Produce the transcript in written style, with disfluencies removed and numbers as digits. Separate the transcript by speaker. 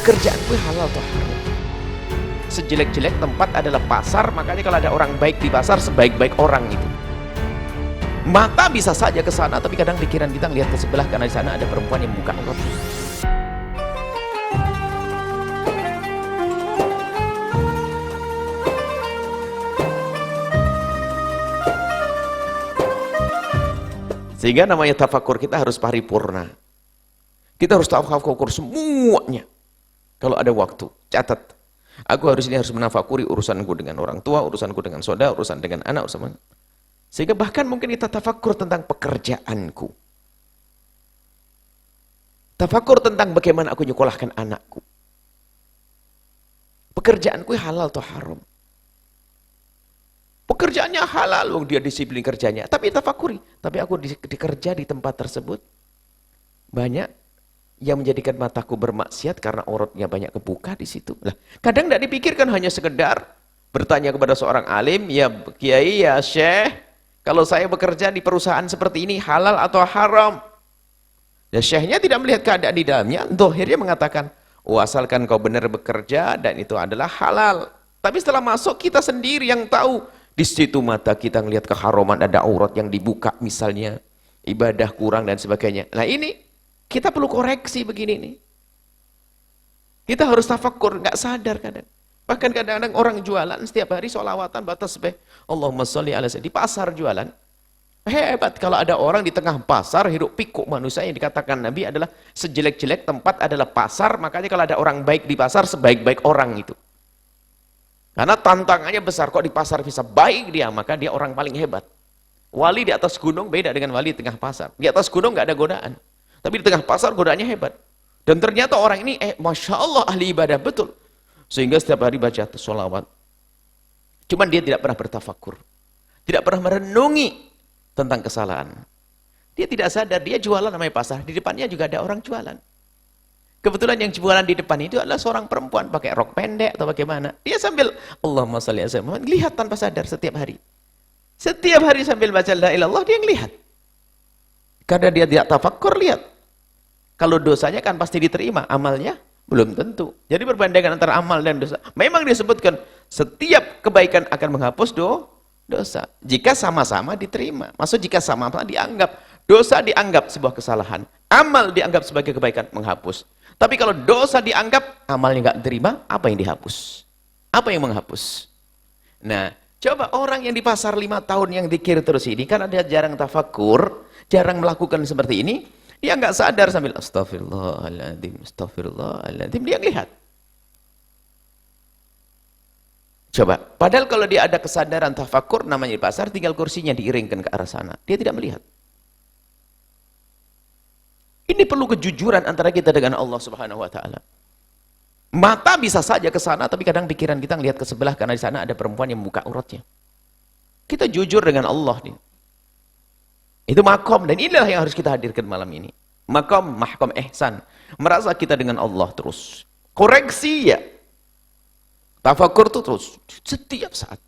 Speaker 1: Pekerjaanku halal atau haram? Sejelek-jelek tempat adalah pasar, makanya kalau ada orang baik di pasar, sebaik-baik orang itu. Mata bisa saja ke sana, tapi kadang pikiran kita ngelihat ke sebelah karena di sana ada perempuan yang buka aurat. Sehingga namanya tafakur kita harus paripurna. Kita harus tafakur semuanya. Kalau ada waktu, catat. Aku harus menafakuri urusanku dengan orang tua, urusanku dengan saudara, urusan dengan anak, urusan. Sehingga bahkan mungkin kita tafakur tentang pekerjaanku. Tafakur tentang bagaimana aku nyekolahkan anakku. Pekerjaanku halal atau haram? Pekerjaannya halal, dia disiplin kerjanya. Tapi tafakuri, tapi aku dikerja di tempat tersebut banyak yang menjadikan mataku bermaksiat karena auratnya banyak kebuka di situ. Lah, kadang tidak dipikirkan hanya sekedar bertanya kepada seorang alim, ya kiai, ya syekh, kalau saya bekerja di perusahaan seperti ini halal atau haram? Ya syekhnya tidak melihat keadaan di dalamnya, dohirnya mengatakan, oh asalkan kau benar bekerja dan itu adalah halal. Tapi setelah masuk kita sendiri yang tahu, di situ mata kita melihat keharaman, ada aurat yang dibuka misalnya, ibadah kurang dan sebagainya. Nah ini kita perlu koreksi begini nih. Kita harus tafakur, nggak sadar kadang. Bahkan kadang-kadang orang jualan setiap hari sholawatan batas tasbih. Allahumma sholli ala sayyidina. Di pasar jualan. Hebat kalau ada orang di tengah pasar hiruk pikuk manusia yang dikatakan Nabi adalah sejelek-jelek tempat adalah pasar. Makanya kalau ada orang baik di pasar, sebaik-baik orang itu. Karena tantangannya besar, kok di pasar bisa baik dia, maka dia orang paling hebat. Wali di atas gunung beda dengan wali di tengah pasar. Di atas gunung nggak ada godaan. Tapi di tengah pasar godaannya hebat. Dan ternyata orang ini, Masya Allah ahli ibadah betul. Sehingga setiap hari baca sholawat. Cuman dia tidak pernah bertafakur. Tidak pernah merenungi tentang kesalahan. Dia tidak sadar, dia jualan namanya pasar. Di depannya juga ada orang jualan. Kebetulan yang jualan di depan itu adalah seorang perempuan. Pakai rok pendek atau bagaimana. Dia sambil, Allahumma sholli ala sayyidina, lihat tanpa sadar setiap hari. Setiap hari sambil baca la ilaha illallah, dia ngelihat. Karena dia tidak tafakur, lihat. Kalau dosanya kan pasti diterima, amalnya belum tentu. Jadi perbandingan antara amal dan dosa. Memang disebutkan setiap kebaikan akan menghapus dosa. Jika sama-sama diterima. Maksud jika sama-sama dianggap. Dosa dianggap sebuah kesalahan. Amal dianggap sebagai kebaikan menghapus. Tapi kalau dosa dianggap, amalnya nggak diterima, apa yang dihapus? Apa yang menghapus? Nah, coba orang yang di pasar 5 tahun yang dikir terus ini, karena dia jarang tafakur, jarang melakukan seperti ini, dia nggak sadar sambil astagfirullahaladzim, astagfirullahaladzim, dia lihat. Coba, padahal kalau dia ada kesadaran tafakur namanya di pasar, tinggal kursinya diiringkan ke arah sana. Dia tidak melihat. Ini perlu kejujuran antara kita dengan Allah Subhanahu wa taala. Mata bisa saja ke sana, tapi kadang pikiran kita ngelihat ke sebelah karena di sana ada perempuan yang membuka auratnya. Kita jujur dengan Allah nih. Itu makom, dan inilah yang harus kita hadirkan malam ini. Makom, mahkom ihsan. Merasa kita dengan Allah terus. Koreksi ya. Tafakur itu terus. Setiap saat.